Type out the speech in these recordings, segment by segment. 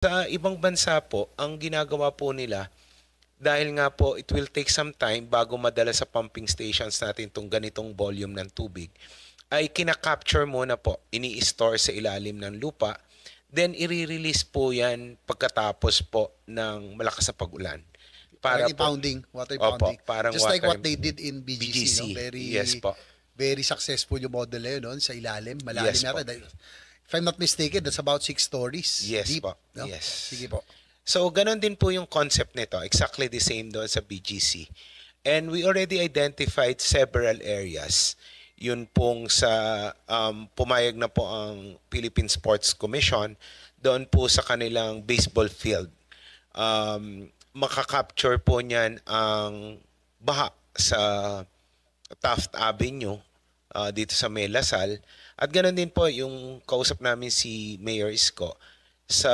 Sa ibang bansa po, ang ginagawa po nila, dahil nga po it will take some time bago madala sa pumping stations natin itong ganitong volume ng tubig, ay kina-capture muna po, ini-store sa ilalim ng lupa, then i-release po yan pagkatapos po ng malakas na pag-ulan. Parang Para po, impounding, water opo, impounding. parang Just like water what they did in BGC, BGC. no? Yes Very po. very successful yung model na yun, no? Sa ilalim, malalim Yes po. yata. If I'm not mistaken, that's about 6 stories Yes deep, po. no? Yes. Sige po. So, ganun din po yung concept nito. Exactly the same doon sa BGC. And we already identified several areas. Yun pong sa pumayag na po ang Philippine Sports Commission doon po sa kanilang baseball field. Makakapture po niyan ang baha sa Taft Avenue dito sa May Lasal. At ganoon din po yung kausap namin si Mayor Isko sa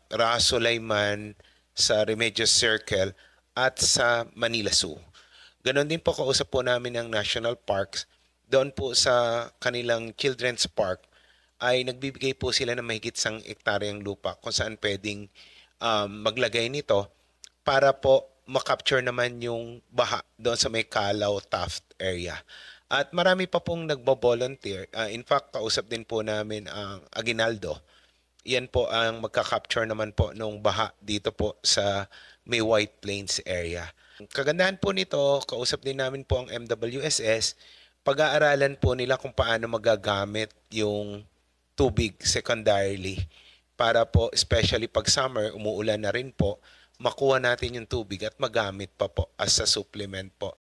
Raso Layman, sa Remedios Circle at sa Manila Zoo. Ganon din po kausap po namin ang National Parks. Doon po sa kanilang Children's Park ay nagbibigay po sila ng mahigit 1 hektaryang lupa kung saan pwedeng maglagay nito para po makapture naman yung baha doon sa may Calao Taft area. At marami pa pong nagbo-volunteer. In fact, kausap din po namin ang Aguinaldo. Yan po ang magka-capture naman po nung baha dito po sa may White Plains area. Kagandahan po nito, kausap din namin po ang MWSS. Pag-aaralan po nila kung paano magagamit yung tubig secondarily para po, especially pag summer, umuulan na rin po, makuha natin yung tubig at magamit pa po as a supplement po